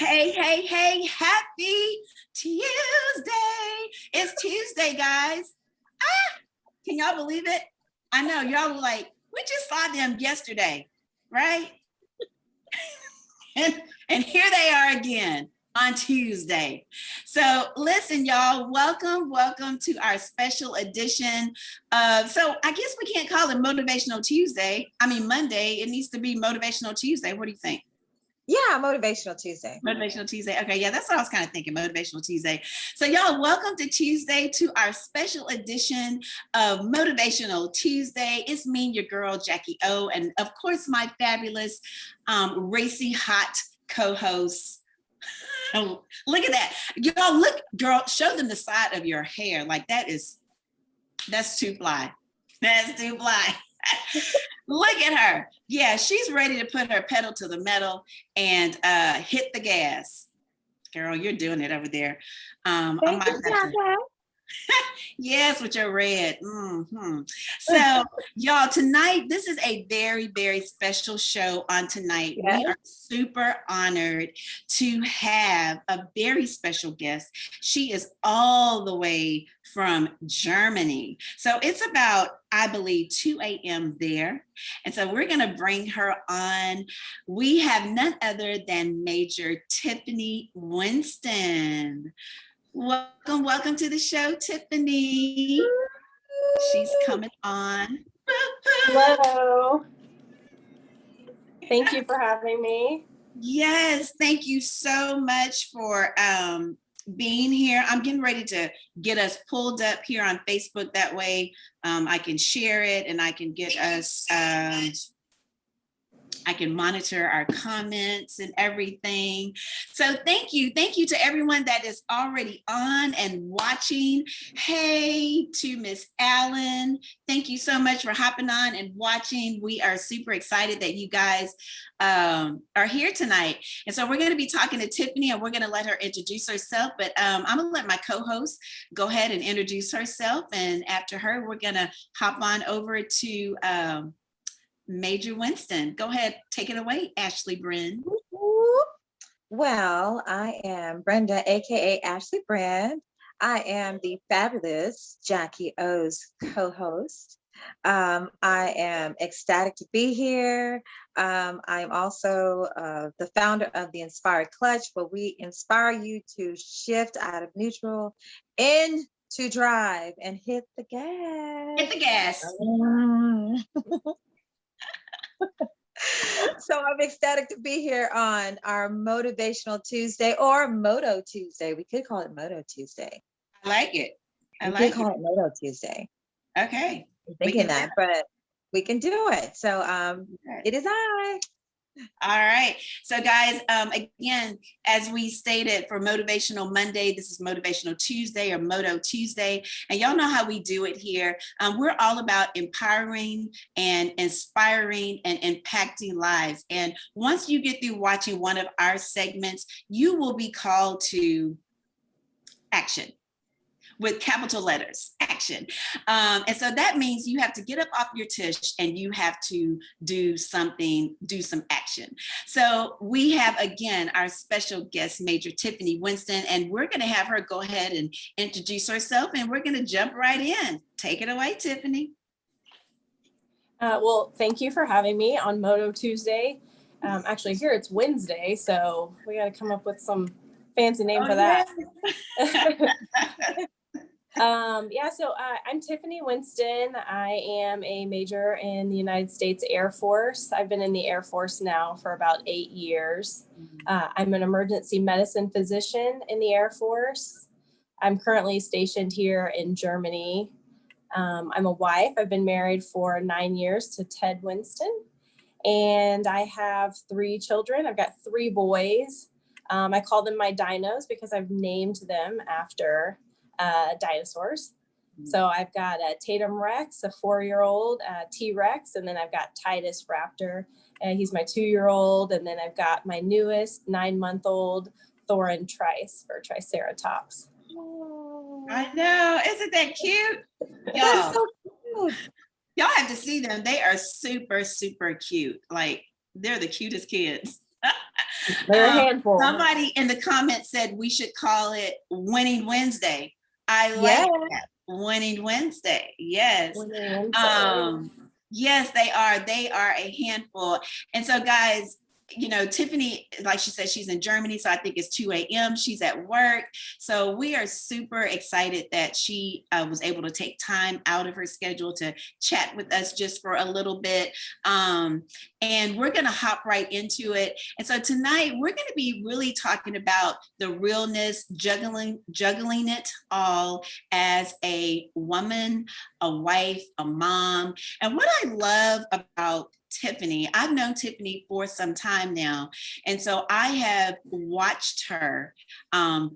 Hey, happy Tuesday. It's Tuesday, guys. Can y'all believe it? I know y'all were like, we just saw them yesterday, right? and here they are again on Tuesday. So listen, y'all, welcome to our special edition of, so I guess we can't call it Motivational Monday. It needs to be Motivational Tuesday. What do you think? Yeah, Motivational Tuesday. Motivational Tuesday. Okay, yeah, that's what I was kind of thinking, Motivational Tuesday. So y'all, welcome to Tuesday, to our special edition of Motivational Tuesday. It's me, your girl, Jackie O, and of course, my fabulous, racy, hot co-host. Oh, look at that. Y'all, look, girl, show them the side of your hair. Like that's too fly. That's too fly. Look at her. Yeah, she's ready to put her pedal to the metal and hit the gas. Girl, you're doing it over there. Thank you, Yes, with your red. So, y'all, tonight, this is a very, very special show on tonight. Yes. We are super honored to have a very special guest. She is all the way from Germany. So it's about, I believe, 2 a.m. there. And so we're going to bring her on. We have none other than Major Tiffany Winston. Welcome to the show, Tiffany. She's coming on. Hello. Thank you for having me. Yes, thank you so much for being here. I'm getting ready to get us pulled up here on Facebook. That way I can share it and I can get us, I can monitor our comments and everything. So thank you to everyone that is already on and watching. Hey to Miss Allen, thank you so much for hopping on and watching. We are super excited that you guys are here tonight. And so we're going to be talking to Tiffany and we're going to let her introduce herself, but I'm going to let my co-host go ahead and introduce herself. And after her, we're going to hop on over to Major Winston. Go ahead, take it away, Ashley Bryn. Well, I am Brenda, aka Ashley Brand. I am the fabulous Jackie O's co-host. I am ecstatic to be here. I am also the founder of the Inspired Clutch, where we inspire you to shift out of neutral into drive and hit the gas. Hit the gas. So I'm ecstatic to be here on our Motivational Tuesday or Moto Tuesday. We could call it Moto Tuesday. I like it. We could call it Moto Tuesday. Okay. I'm thinking that, but we can do it. So it is I. All right. So guys, again, as we stated for Motivational Monday, this is Motivational Tuesday or Moto Tuesday. And y'all know how we do it here. We're all about empowering and inspiring and impacting lives. And once you get through watching one of our segments, you will be called to action. With capital letters, action. And so that means you have to get up off your tush and you have to do some action. So we have, again, our special guest, Major Tiffany Winston, and we're going to have her go ahead and introduce herself, and we're going to jump right in. Take it away, Tiffany. Well, thank you for having me on Moto Tuesday. Actually, here it's Wednesday, so we got to come up with some fancy name for that. So I'm Tiffany Winston. I am a major in the United States Air Force. I've been in the Air Force now for about 8 years. I'm an emergency medicine physician in the Air Force. I'm currently stationed here in Germany. I'm a wife. I've been married for 9 years to Ted Winston, and I have 3 children. I've got 3 boys. I call them my dinos because I've named them after dinosaurs. So I've got a Tatum Rex, a 4-year-old T-Rex, and then I've got Titus Raptor, and he's my 2-year-old, and then I've got my newest 9-month-old Thorin Trice, or Triceratops. I know, isn't that cute? Y'all, so cute. Y'all have to see them. They are super, super cute. Like, they're the cutest kids. They're a handful. Somebody in the comments said we should call it Winning Wednesday. I like that. Winning Wednesday. Yes. Winning Wednesday. Yes, they are. They are a handful. And so, guys, you know, Tiffany, like she said, she's in Germany, so I think it's 2 a.m. She's at work. So we are super excited that she was able to take time out of her schedule to chat with us just for a little bit. And we're going to hop right into it. And so tonight we're going to be really talking about the realness, juggling it all as a woman, a wife, a mom. And what I love about Tiffany, I've known Tiffany for some time now. And so I have watched her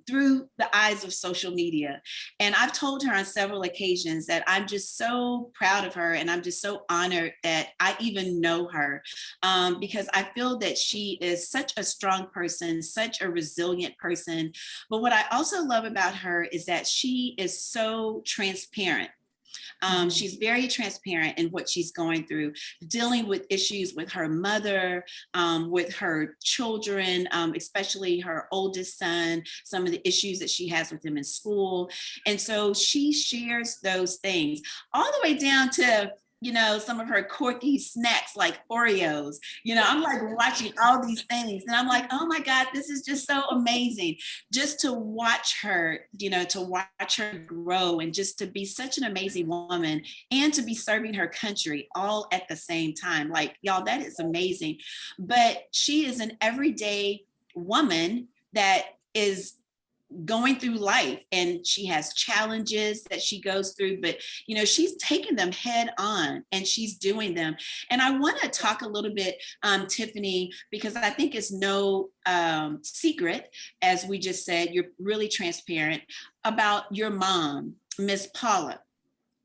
through the eyes of social media. And I've told her on several occasions that I'm just so proud of her. And I'm just so honored that I even know her because I feel that she is such a strong person, such a resilient person. But what I also love about her is that she is so transparent. She's very transparent in what she's going through, dealing with issues with her mother, with her children, especially her oldest son, some of the issues that she has with him in school. And so she shares those things all the way down to, you know, some of her quirky snacks like Oreos. You know, I'm like watching all these things and I'm like, oh my God, this is just so amazing. Just to watch her, you know, to watch her grow and just to be such an amazing woman and to be serving her country all at the same time. Like, y'all, that is amazing. But she is an everyday woman that is going through life, and she has challenges that she goes through, but you know, she's taking them head on and she's doing them. And I want to talk a little bit, Tiffany, because I think it's no secret, as we just said, you're really transparent about your mom, Miss Paula.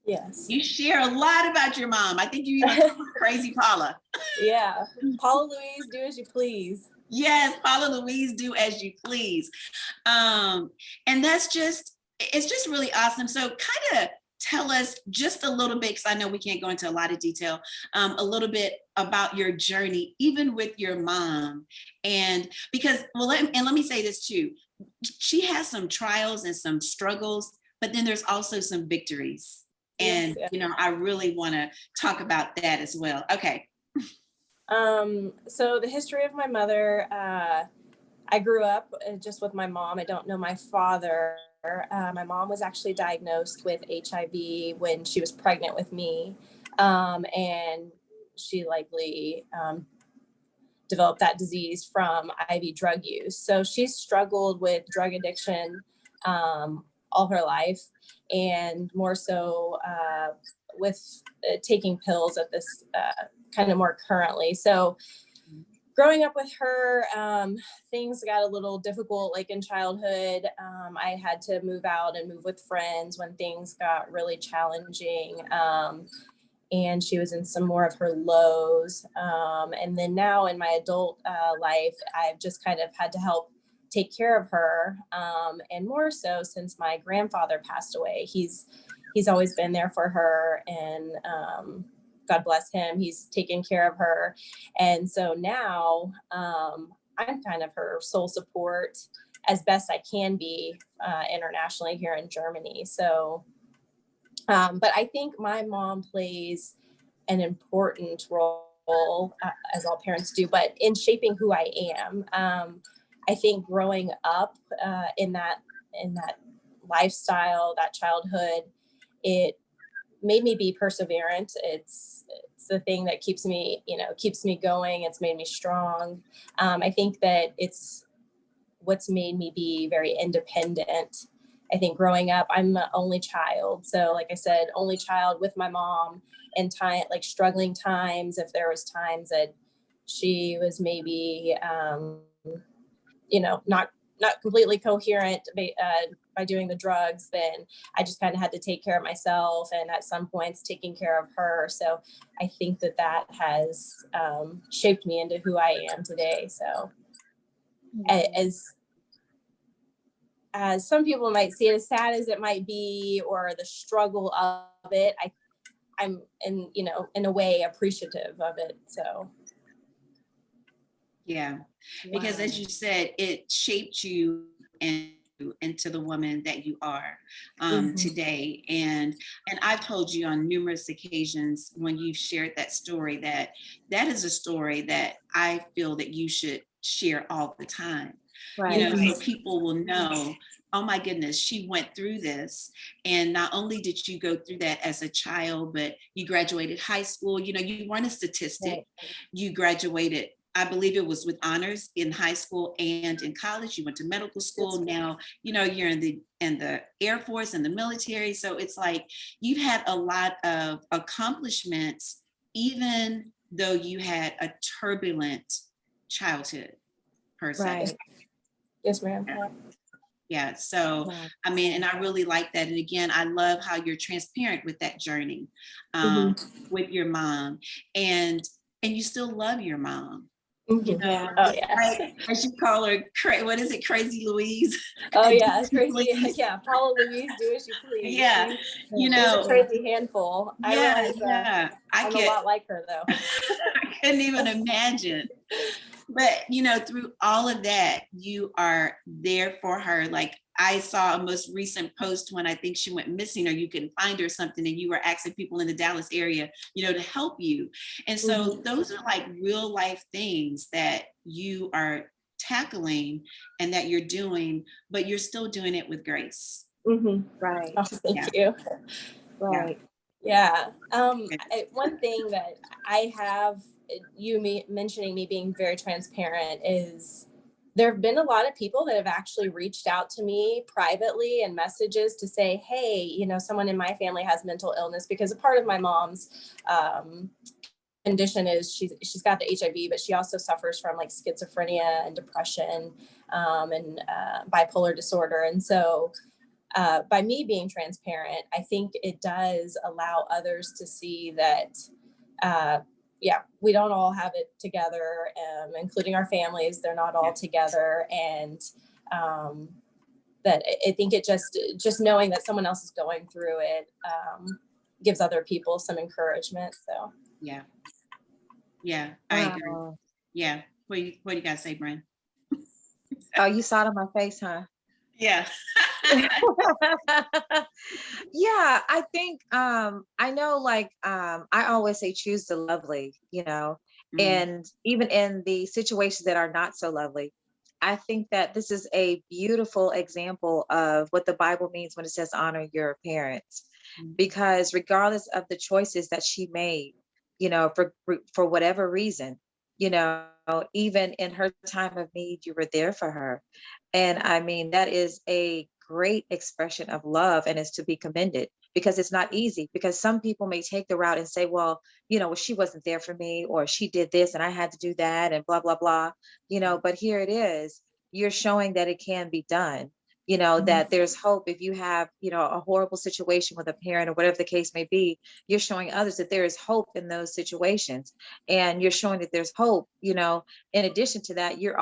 Yes. You share a lot about your mom. I think you even call her Crazy Paula. Yeah. Paula Louise, do as you please. Yes, Paula Louise, do as you please. And that's just, it's just really awesome. So kind of tell us just a little bit, because I know we can't go into a lot of detail, a little bit about your journey, even with your mom. And because, well, let me say this too. She has some trials and some struggles, but then there's also some victories. And, yes. You know, I really want to talk about that as well. Okay. So the history of my mother, I grew up just with my mom. I don't know my father. My mom was actually diagnosed with HIV when she was pregnant with me. And she likely developed that disease from IV drug use. So she's struggled with drug addiction all her life, and more so with taking pills at this kind of more currently. So growing up with her, things got a little difficult, like in childhood. I had to move out and move with friends when things got really challenging. And she was in some more of her lows. And then now in my adult life, I've just kind of had to help take care of her. And more so since my grandfather passed away, he's always been there for her, and God bless him, he's taken care of her. And so now I'm kind of her sole support as best I can be internationally here in Germany. So, but I think my mom plays an important role, as all parents do, but in shaping who I am. I think growing up in that lifestyle, that childhood, it made me be perseverant. It's the thing that keeps me going. It's made me strong. I think that it's what's made me be very independent. I think growing up, I'm the only child. So like I said, only child with my mom, and like struggling times. If there was times that she was maybe, not completely coherent by doing the drugs, then I just kind of had to take care of myself, and at some points taking care of her. So I think that has shaped me into who I am today. So as some people might see it, as sad as it might be, or the struggle of it, I'm in a way appreciative of it. So. Yeah. Because as you said, it shaped you into the woman that you are today. And I've told you on numerous occasions when you've shared that story that is a story that I feel that you should share all the time. You know, so people will know, oh my goodness, she went through this. And not only did you go through that as a child, but you graduated high school. You know, you weren't a statistic. You graduated, I believe it was with honors in high school and in college. You went to medical school. Now, you know, you're in the Air Force and the military. So it's like you've had a lot of accomplishments, even though you had a turbulent childhood, per se. Right. Yes, ma'am. Yeah. So, Wow. I mean, and I really like that. And again, I love how you're transparent with that journey with your mom, and you still love your mom. You know, Yeah. Oh, yes. as you call her, what is it, Crazy Louise? Oh, yeah, crazy. Louise. Yeah, Paula Louise, do as you please. Yeah, you She's know, a crazy handful. I realize I'm a lot like her, though. I couldn't even imagine. But, you know, through all of that, you are there for her. Like I saw a most recent post when I think she went missing, or you couldn't find her or something, and you were asking people in the Dallas area, you know, to help you. And so those are like real life things that you are tackling and that you're doing, but you're still doing it with grace. Right. Oh, thank you. Right. Yeah. One thing that I have, mentioning me being very transparent, is there have been a lot of people that have actually reached out to me privately and messages to say, hey, you know, someone in my family has mental illness, because a part of my mom's condition is she's got the HIV, but she also suffers from like schizophrenia and depression and bipolar disorder. And so by me being transparent, I think it does allow others to see that, we don't all have it together, including our families. They're not all together. And that I think it just knowing that someone else is going through it gives other people some encouragement. So. Yeah, I agree. Yeah. What do you got to say, Brent? Oh, you saw it on my face, huh? Yeah. Yeah, I think I know, like I always say choose the lovely, you know, and even in the situations that are not so lovely, I think that this is a beautiful example of what the Bible means when it says honor your parents, because regardless of the choices that she made, you know, for whatever reason, you know, even in her time of need, you were there for her. And I mean, that is a great expression of love, and is to be commended, because it's not easy. Because some people may take the route and say, well, you know, well, she wasn't there for me, or she did this and I had to do that, and blah, blah, blah, you know, but here it is. You're showing that it can be done, you know, that there's hope. If you have, you know, a horrible situation with a parent or whatever the case may be, you're showing others that there is hope in those situations. And you're showing that there's hope, you know. In addition to that, you're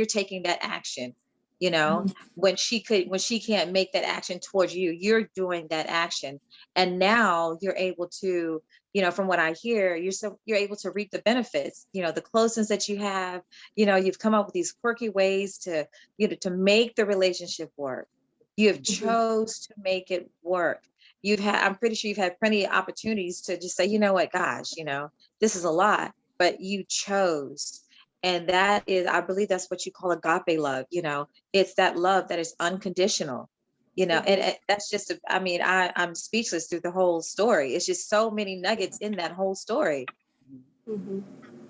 taking that action, you know, when she can't make that action towards you, you're doing that action. And now you're able to, you know, from what I hear, you're able to reap the benefits, you know, the closeness that you have, you know, you've come up with these quirky ways to, you know, to make the relationship work. You have chose to make it work. I'm pretty sure you've had plenty of opportunities to just say, you know what, gosh, you know, this is a lot, but you chose. And that is, I believe that's what you call agape love. You know, it's that love that is unconditional, you know, and that's just, I mean, I'm speechless through the whole story. It's just so many nuggets in that whole story.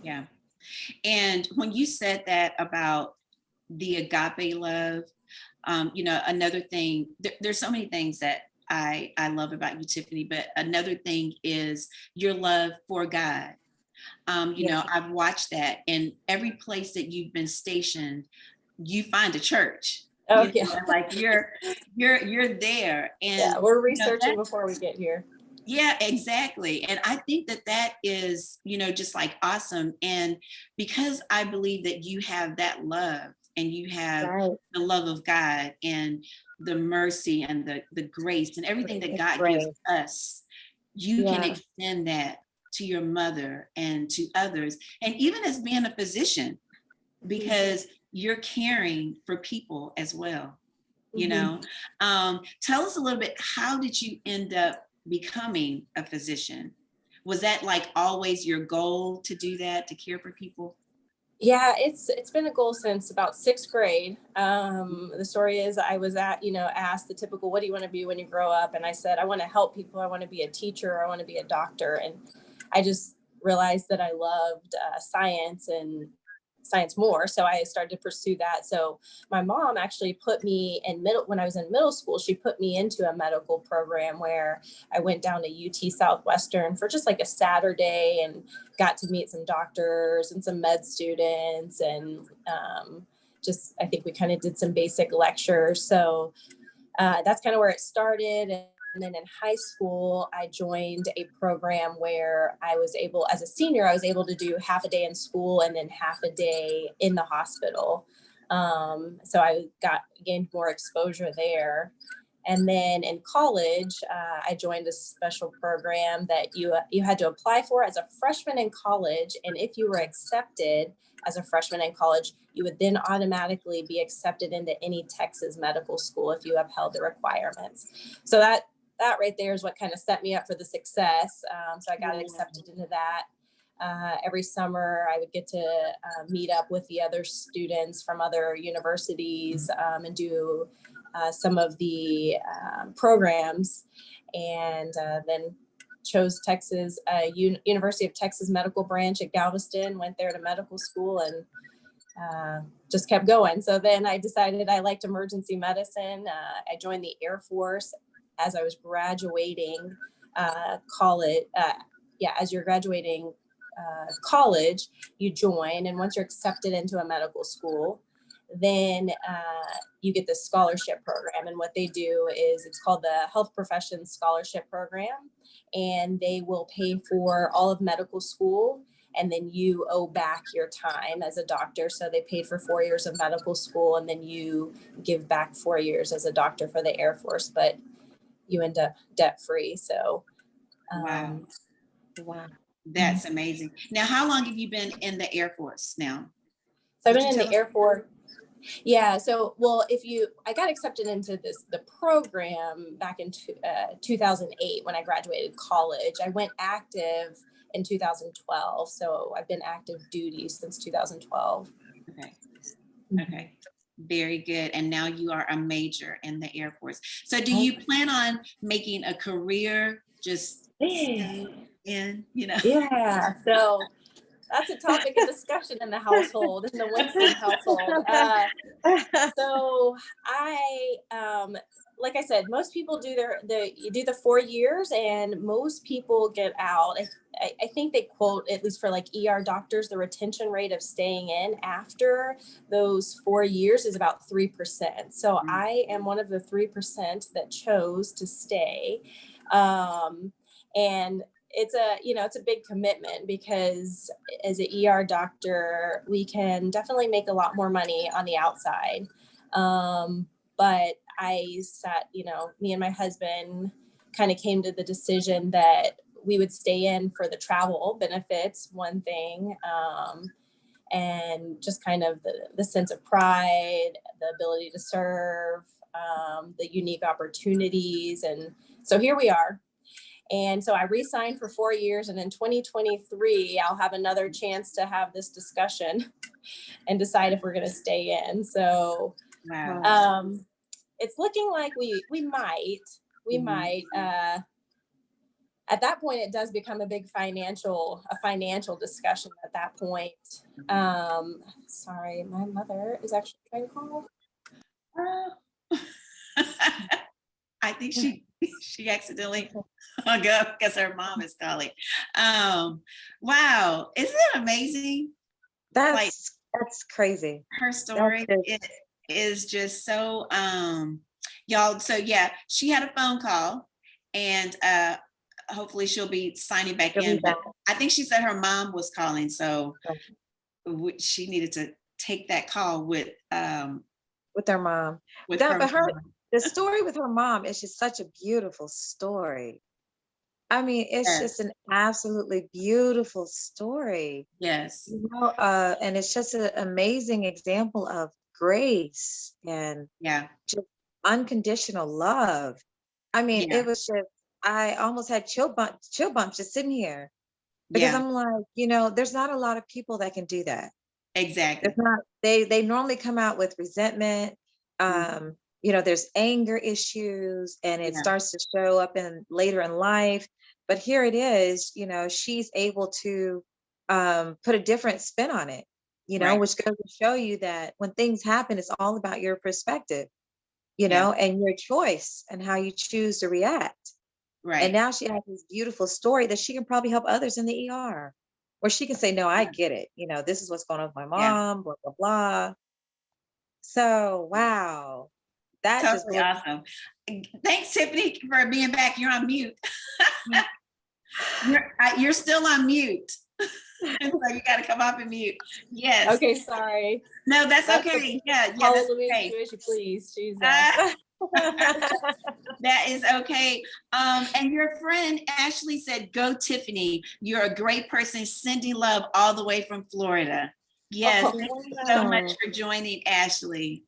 Yeah. And when you said that about the agape love, you know, another thing, there's so many things that I love about you, Tiffany, but another thing is your love for God. You know, I've watched that in every place that you've been stationed, you find a church. Oh, you know, like you're there. And we're researching before we get here. Yeah, exactly. And I think that is, you know, just like awesome. And because I believe that you have that love, and you have the love of God and the mercy and the grace and everything that God gives us, you can extend that to your mother and to others. And even as being a physician, because you're caring for people as well. You Mhm. know, tell us a little bit, how did you end up becoming a physician? Was that like always your goal to do that, to care for people? Yeah, it's been a goal since about sixth grade. The story is I was asked the typical, what do you want to be when you grow up? And I said, I want to help people. I want to be a teacher. I want to be a doctor. And I just realized that I loved science and science more. So I started to pursue that. So my mom actually put me when I was in middle school, she put me into a medical program where I went down to UT Southwestern for just like a Saturday and got to meet some doctors and some med students. And just, I think we kind of did some basic lectures. So that's kind of where it started. And then in high school, I joined a program where I was able, as a senior, I was able to do half a day in school and then half a day in the hospital. So I gained more exposure there. And then in college, I joined a special program that you had to apply for as a freshman in college. And if you were accepted as a freshman in college, you would then automatically be accepted into any Texas medical school if you upheld the requirements. So that right there is what kind of set me up for the success. So I got accepted into that. Every summer, I would get to meet up with the other students from other universities and do some of the programs, and then chose Texas, University of Texas Medical Branch at Galveston, went there to medical school, and just kept going. So then I decided I liked emergency medicine. I joined the Air Force as I was graduating college. As you're graduating college, you join, and once you're accepted into a medical school, then you get the scholarship program. And what they do is, it's called the Health Professions Scholarship Program, and they will pay for all of medical school, and then you owe back your time as a doctor. So they paid for 4 years of medical school, and then you give back 4 years as a doctor for the Air Force, but you end up debt free. So Wow, Wow. that's amazing. Now, how long have you been in the Air Force now? So I've Did been you in tell the us? Air Force. Yeah. So, well, I got accepted into the program back in 2008 when I graduated college. I went active in 2012. So I've been active duty since 2012. Okay. Okay. Very good. And now you are a major in the Air Force. So do you plan on making a career, just stay in, Yeah. So that's a topic of discussion in the household, in the Winston household. So like I said, most people do you do the 4 years, and most people get out. I think they quote, at least for like ER doctors, the retention rate of staying in after those 4 years is about 3%. So I am one of the 3% that chose to stay. And it's a big commitment, because as an ER doctor, we can definitely make a lot more money on the outside. But me and my husband kind of came to the decision that we would stay in for the travel benefits, one thing, and just kind of the sense of pride, the ability to serve, the unique opportunities. And so here we are. And so I re-signed for 4 years, and in 2023, I'll have another chance to have this discussion and decide if we're going to stay in. So Wow. it's looking like we might. At that point, it does become a big financial discussion at that point. Sorry, my mother is actually trying to call. I think she accidentally hung up because her mom is calling. Wow, isn't that amazing? That's crazy. Her story is just so y'all. So yeah, she had a phone call, and hopefully she'll be signing back in. But I think she said her mom was calling, so she needed to take that call with her mom. With her But mom. the story with her mom is just such a beautiful story. I mean, it's Yes. just an absolutely beautiful story, Yes. and it's just an amazing example of grace and Yeah. just unconditional love. I mean, Yeah. it was just, I almost had chill bumps just sitting here because Yeah. I'm like, there's not a lot of people that can do that. Exactly. There's not, they normally come out with resentment. Mhm. There's anger issues and it Yeah. starts to show up in later in life. But here it is, she's able to put a different spin on it, Right. which goes to show you that when things happen, it's all about your perspective, Yeah. and your choice and how you choose to react. And Right. now she has this beautiful story that she can probably help others in the ER. Or she can say, no, I get it. This is what's going on with my Yeah. mom, blah, blah, blah. So, wow, that just Totally blew. awesome. Thanks, Tiffany, for being back. You're on mute. You're still on mute. So you got to come off and mute. Yes. Okay, sorry. No, that's That's okay. Yeah. Yeah. Follow That's Louise, okay. do as you please. Jesus. That is okay. And your friend Ashley said, "Go, Tiffany. You're a great person. Sending love all the way from Florida." Yes, Oh, thank you so much Wow. for joining, Ashley.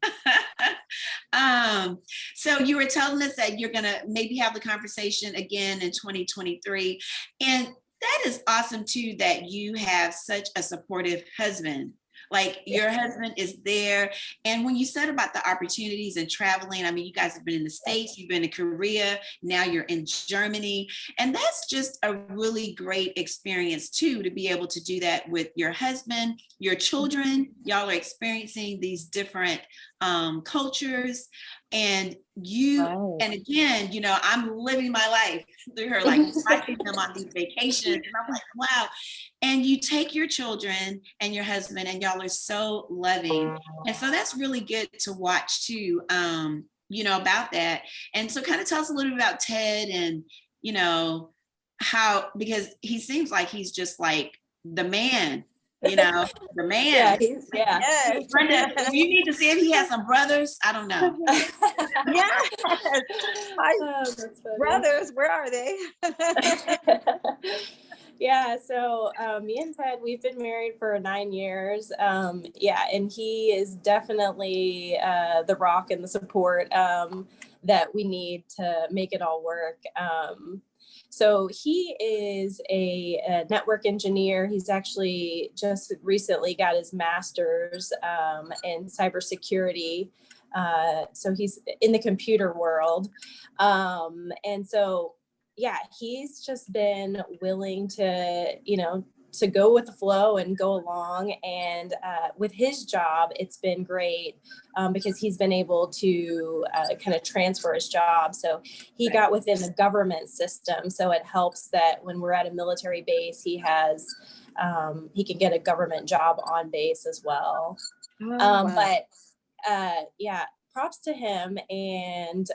um, so you were telling us that you're gonna maybe have the conversation again in 2023, and that is awesome too. That you have such a supportive husband. Like your husband is there. And when you said about the opportunities and traveling, I mean, you guys have been in the States, you've been in Korea, now you're in Germany. And that's just a really great experience too, to be able to do that with your husband, your children. Y'all are experiencing these different cultures. And Right. and again, I'm living my life through her, like watching them on these vacations. And I'm like, wow. And you take your children and your husband, and y'all are so loving. And so that's really good to watch too, about that. And so kind of tell us a little bit about Ted and, how, because he seems like he's just like the man, the yeah, man. yeah. Yes. Brenda, do you need to see if he has some brothers? I don't know. Yes. My Oh, that's funny. brothers, where are they? Yeah, so me and Ted, we've been married for 9 years. Yeah, and he is definitely the rock and the support that we need to make it all work. So he is a network engineer. He's actually just recently got his master's in cybersecurity. So he's in the computer world. And so yeah, he's just been willing to, to go with the flow and go along. And with his job, it's been great because he's been able to kind of transfer his job. So he got within the government system. So it helps that when we're at a military base, he can get a government job on base as well. Oh, wow. But yeah, props to him. And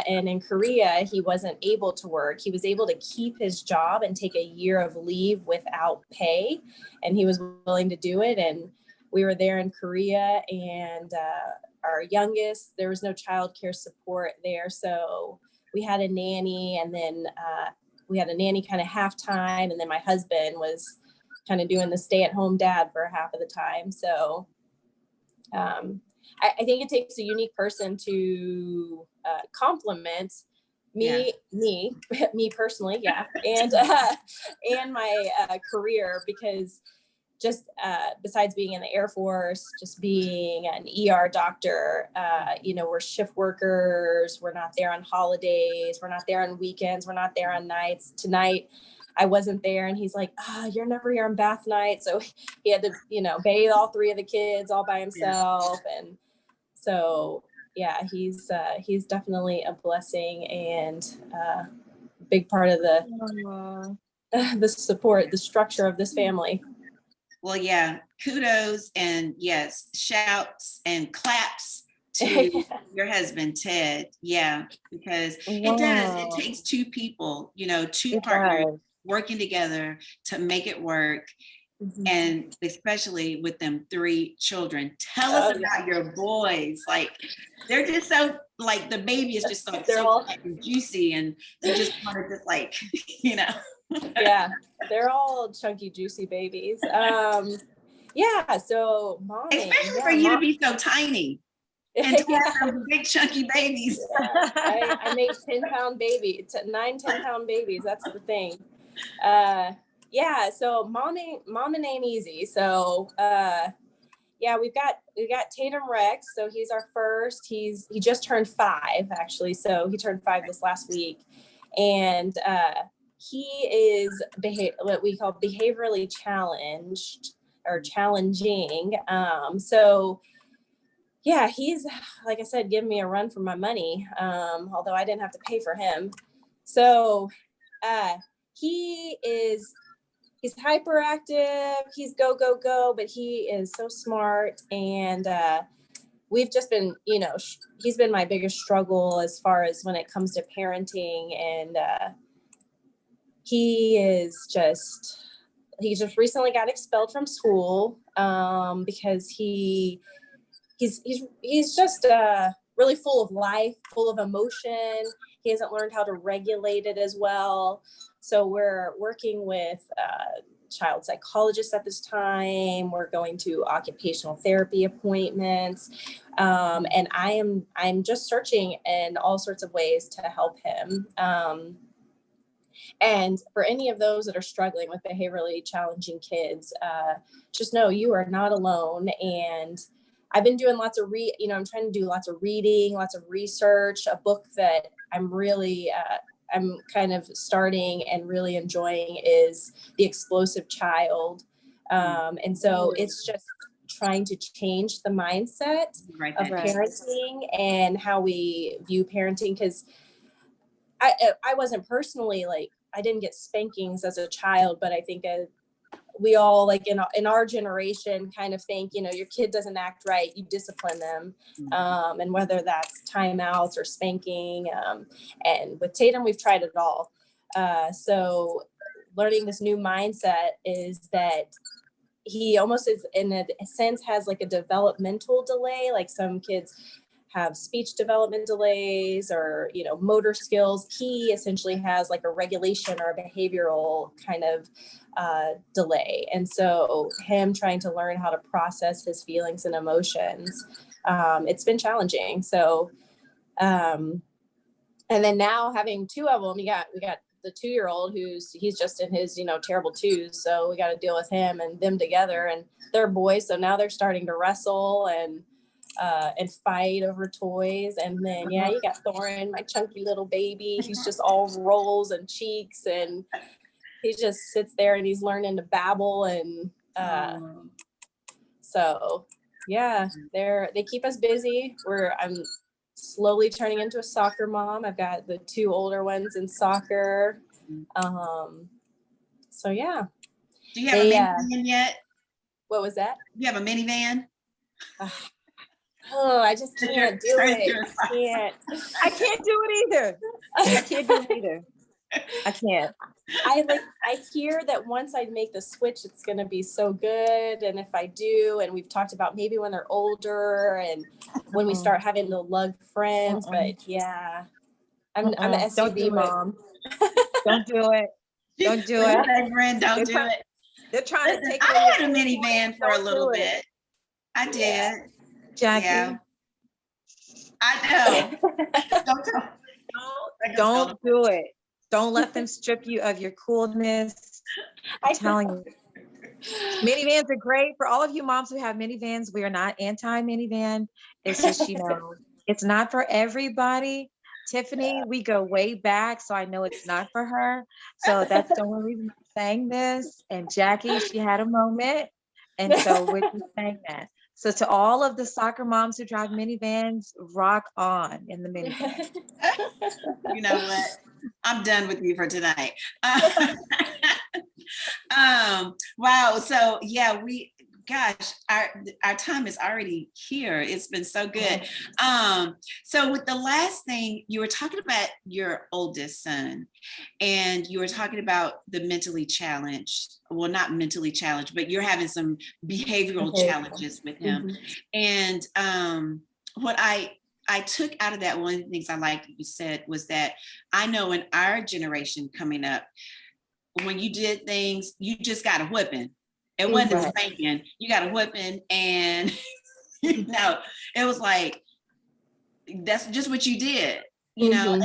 and in Korea, he wasn't able to work. He was able to keep his job and take a year of leave without pay, and he was willing to do it. And we were there in Korea, and our youngest, there was no childcare support there, so we had a nanny, and then we had a nanny kind of half time, and then my husband was kind of doing the stay-at-home dad for half of the time. So I think it takes a unique person to complement me personally, yeah, and my career, because just besides being in the Air Force, just being an ER doctor, we're shift workers. We're not there on holidays. We're not there on weekends. We're not there on nights. Tonight, I wasn't there, and he's like, you're never here on bath night. So he had to, bathe all 3 of the kids all by himself. And so, yeah, he's definitely a blessing and a big part of the support, the structure of this family. Well, yeah, kudos and yes, shouts and claps to your husband, Ted. Yeah, because it does. It Wow. takes 2 people, 2 It partners does. working together to make it work. and especially with them 3 children. Tell us about your boys. Like, they're just so, like, the baby is just like so all juicy, and you just want to just like, you know. Yeah, they're all chunky, juicy babies. Yeah, so momming, Especially for you to be so tiny and to have those big chunky babies. Yeah, I make 10-pound baby, 9-10-pound babies. That's the thing. Yeah, so momming ain't easy. So yeah, we got Tatum Rex. So he's our first. He just turned 5 actually. So he turned 5 this last week, and he is what we call behaviorally challenged or challenging. So yeah, he's, like I said, giving me a run for my money, although I didn't have to pay for him. So he's hyperactive, he's go, go, go, but he is so smart. And we've just been, he's been my biggest struggle as far as when it comes to parenting. And he just recently got expelled from school because he's just really full of life, full of emotion. He hasn't learned how to regulate it as well. So we're working with child psychologists at this time. We're going to occupational therapy appointments. And I'm just searching in all sorts of ways to help him. And for any of those that are struggling with behaviorally challenging kids, just know you are not alone. And I've been doing lots of I'm trying to do lots of reading, lots of research. A book that I'm really, I'm kind of starting and really enjoying is The Explosive Child. And so it's just trying to change the mindset of parenting and how we view parenting. Because I wasn't personally I didn't get spankings as a child, but I think we all in our generation kind of think, your kid doesn't act right, you discipline them. And whether that's timeouts or spanking. And with Tatum, we've tried it all. So learning this new mindset is that he almost is in a sense has a developmental delay. Like some kids have speech development delays or, motor skills. He essentially has a regulation or a behavioral kind of delay. And so him trying to learn how to process his feelings and emotions, it's been challenging. So, and then now having 2 of them, we got the 2-year-old he's just in his, terrible 2s. So we got to deal with him and them together, and they're boys. So now they're starting to wrestle and fight over toys. And then, you got Thorin, my chunky little baby. He's just all rolls and cheeks, and he just sits there and he's learning to babble. And so, yeah, they keep us busy. I'm slowly turning into a soccer mom. I've got the 2 older ones in soccer. So, yeah. Do you have a minivan yet? What was that? You have a minivan? Oh, I just can't do it. I can't do it either. I can't do it either. I can't. I hear that once I make the switch, it's going to be so good. And if I do, and we've talked about maybe when they're older and when we start having to lug friends, but yeah, I'm an SUV mom. Don't do it. Don't do it. Don't do it. They're trying to take. I had a minivan for a little bit. I did. Yeah. Jackie. Yeah. I know. Don't do it. Don't let them strip you of your coolness. I'm telling you. Minivans are great. For all of you moms who have minivans, we are not anti-minivan. It's just, it's not for everybody. Tiffany, we go way back, so I know it's not for her. So that's the only reason I'm saying this. And Jackie, she had a moment. And so we're just saying that. So to all of the soccer moms who drive minivans, rock on in the minivan. You know what? I'm done with you for tonight. Wow. So yeah, gosh, our time is already here. It's been so good. So with the last thing, you were talking about your oldest son, and you were talking about the mentally challenged. Well, not mentally challenged, but you're having some behavioral challenges with him. And what I took out of that, one of the things I liked that you said was that I know in our generation coming up, when you did things, you just got a whipping. It wasn't a spanking. You got a whipping, and you know, it was like, that's just what you did, you know.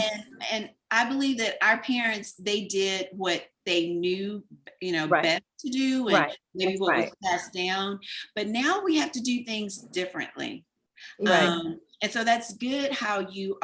And I believe that our parents, they did what they knew, you know, best to do, and maybe what was passed down. But now we have to do things differently. And so that's good how you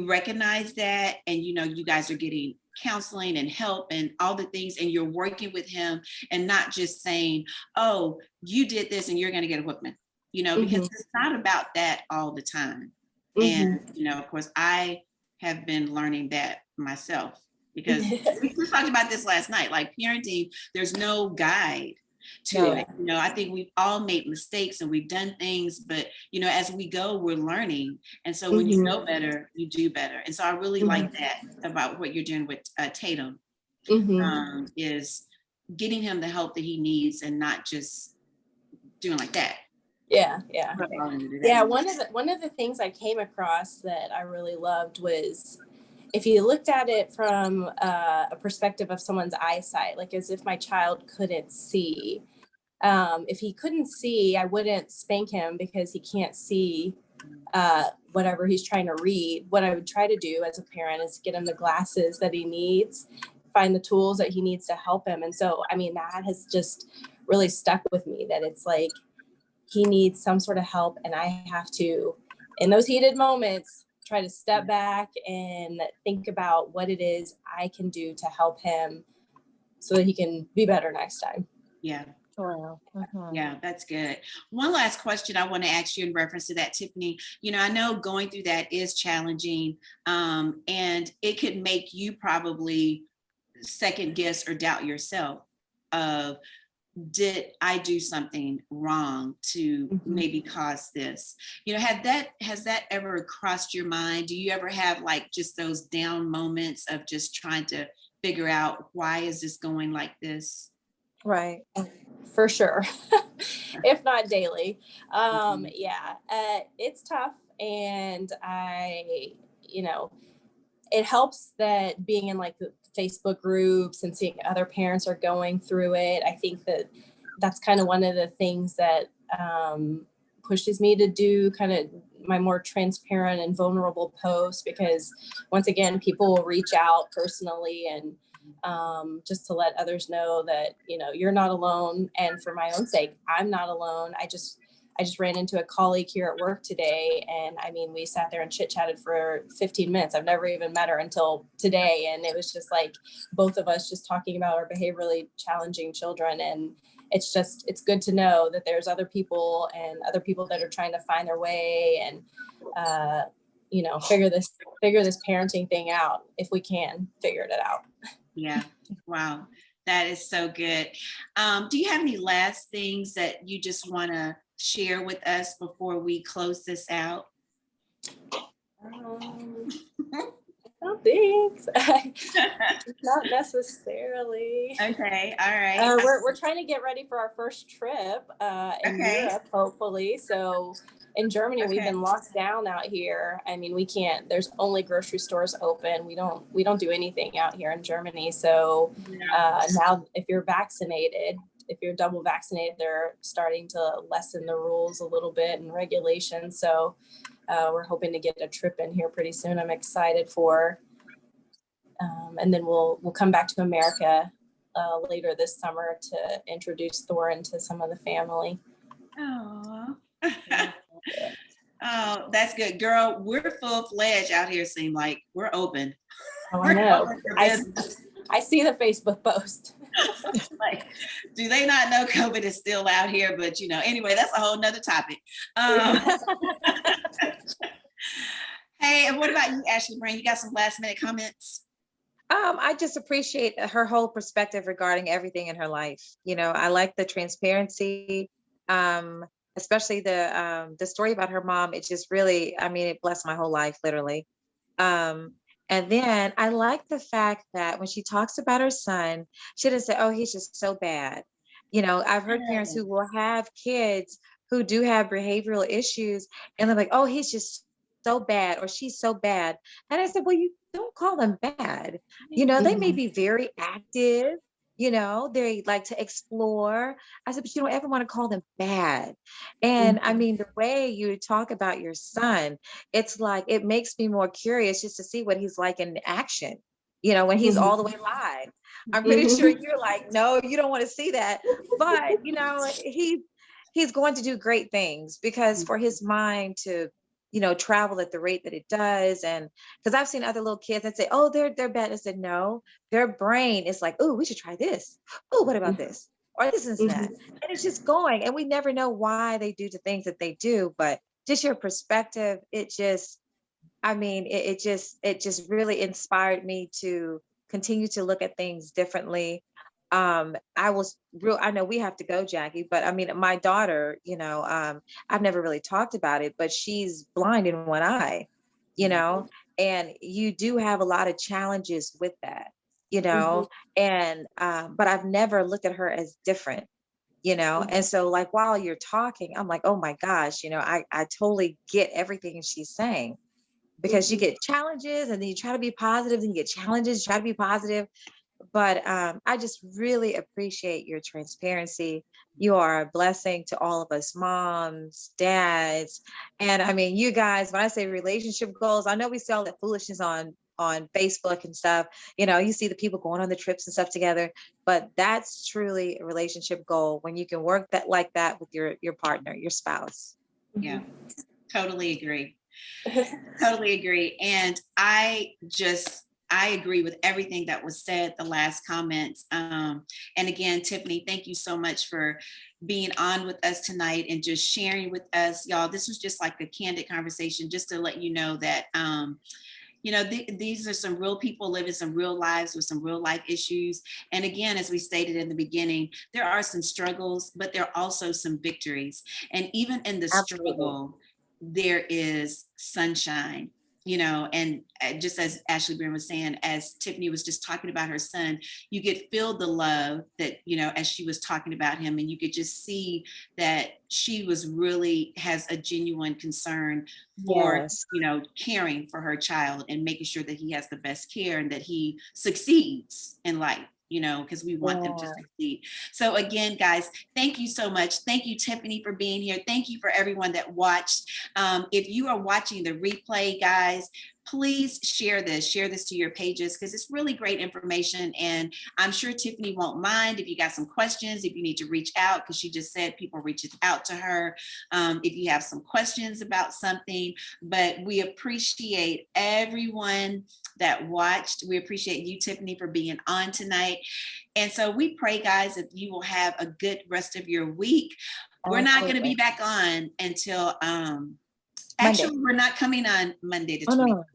recognize that, and you know, you guys are getting counseling and help and all the things, and you're working with him and not just saying, oh, you did this and you're going to get a whipping, you know, because it's not about that all the time. And you know, of course, I have been learning that myself, because we talked about this last night, like parenting, there's no guide to it. You know, I think we've all made mistakes and we've done things, but you know, as we go, we're learning. And so when you know better, you do better. And so I really like that about what you're doing with Tatum, is getting him the help that he needs and not just doing like that. Yeah. One of the things I came across that I really loved was, if you looked at it from a perspective of someone's eyesight, like as if my child couldn't see. If he couldn't see, I wouldn't spank him because he can't see whatever he's trying to read. What I would try to do as a parent is get him the glasses that he needs, find the tools that he needs to help him. And so, I mean, that has just really stuck with me, that it's like he needs some sort of help, and I have to, in those heated moments, try to step back and think about what it is I can do to help him so that he can be better next time. Yeah. Yeah, that's good. One last question I want to ask you in reference to that, Tiffany. You know, I know going through that is challenging, and it could make you probably second guess or doubt yourself of, did I do something wrong to maybe cause this? You know, has that ever crossed your mind? Do you ever have like just those down moments of just trying to figure out, why is this going like this? Right. For sure. If not daily. It's tough. And it helps that being in like the Facebook groups and seeing other parents are going through it. I think that that's kind of one of the things that pushes me to do kind of my more transparent and vulnerable posts, because once again, people will reach out personally and just to let others know that, you know, you're not alone. And for my own sake, I'm not alone. I just ran into a colleague here at work today. And I mean, we sat there and chit chatted for 15 minutes. I've never even met her until today. And it was just like both of us just talking about our behaviorally challenging children. And it's good to know that there's other people that are trying to find their way and, figure this parenting thing out if we can figure it out. Yeah. Wow. That is so good. Do you have any last things that you just want to share with us before we close this out? No, thanks. Not necessarily. Okay. All right. We're trying to get ready for our first trip in Europe, hopefully. So in Germany, we've been locked down out here. I mean, we can't. There's only grocery stores open. We don't do anything out here in Germany. So now, if you're vaccinated, if you're double vaccinated, they're starting to lessen the rules a little bit and regulations. So we're hoping to get a trip in here pretty soon. I'm excited for, and then we'll come back to America later this summer to introduce Thorin to some of the family. Oh, oh, that's good, girl. We're full-fledged out here. Seem like we're open. Oh, I know. I see the Facebook post. Like, do they not know COVID is still out here? But anyway, that's a whole nother topic. Hey, and what about you, Ashley Brand? You got some last minute comments? I just appreciate her whole perspective regarding everything in her life. You know, I like the transparency, um, especially the story about her mom. It just really, I mean, it blessed my whole life, literally. Um, and then I like the fact that when she talks about her son, she doesn't say, "Oh, he's just so bad." You know, I've heard parents who will have kids who do have behavioral issues, and they're like, "Oh, he's just so bad," or "She's so bad." And I said, "Well, you don't call them bad. You know, they may Mhm. be very active. You know, they like to explore." I said, "But you don't ever want to call them bad." And I Mhm. mean, the way you talk about your son, it's like it makes me more curious just to see what he's like in action, you know, when he's all the way live. I'm pretty sure Mhm. you're like, no, you don't want to see that. But you know, he's going to do great things because for his mind to, you know, travel at the rate that it does. And because I've seen other little kids that say, "Oh, they're bad." I said, no, their brain is like, "Oh, we should try this. Oh, what about this? Or this and that." Mhm. And it's just going. And we never know why they do the things that they do, but just your perspective, it just, I mean, it just really inspired me to continue to look at things differently. I was real, I know we have to go, Jackie, but I mean, my daughter, you know, I've never really talked about it, but she's blind in one eye, you know, and you do have a lot of challenges with that, you Mhm. know, and but I've never looked at her as different, you know. And so like while you're talking, I'm like, oh my gosh, you know, I totally get everything she's saying, because you Mhm. get challenges and then you try to be positive and you get challenges, try to be positive. But I just really appreciate your transparency. You are a blessing to all of us moms, dads. And I mean, you guys, when I say relationship goals, I know we see all that foolishness on Facebook and stuff. You know, you see the people going on the trips and stuff together, but that's truly a relationship goal when you can work that like that with your partner, your spouse. Yeah, Mhm. totally agree. Totally agree. And I agree with everything that was said, the last comments. And again, Tiffany, thank you so much for being on with us tonight and just sharing with us. Y'all, this was just like a candid conversation, just to let you know that, these are some real people living some real lives with some real life issues. And again, as we stated in the beginning, there are some struggles, but there are also some victories. And even in the Absolutely. struggle, there is sunshine. And just as Ashley Green was saying, as Tiffany was just talking about her son, you could feel the love that, as she was talking about him, and you could just see that she was really has a genuine concern for, Yes. caring for her child and making sure that he has the best care and that he succeeds in life, because we want them to Yeah. succeed. So again, guys, thank you so much. Thank you, Tiffany, for being here. Thank you for everyone that watched. If you are watching the replay, guys, please share this to your pages, because it's really great information. And I'm sure Tiffany won't mind if you got some questions, if you need to reach out, because she just said people reaches out to her, if you have some questions about something. But we appreciate everyone that watched. We appreciate you, Tiffany, for being on tonight. And so we pray, guys, that you will have a good rest of your week. We're not going to Absolutely. be back on until Monday. actually, we're not coming on Monday the Oh 24th. no.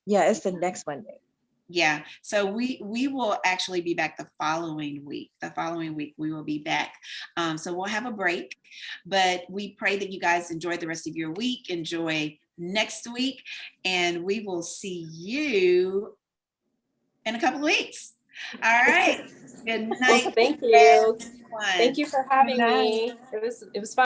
Yeah, it's the next Monday. Yeah, so we will actually be back the following week. The following week we will be back. So we'll have a break, but we pray that you guys enjoy the rest of your week. Enjoy next week, and we will see you in a couple of weeks. All right. Good Well, night, thank you. everyone. Thank you for Good having night. me. It was fun.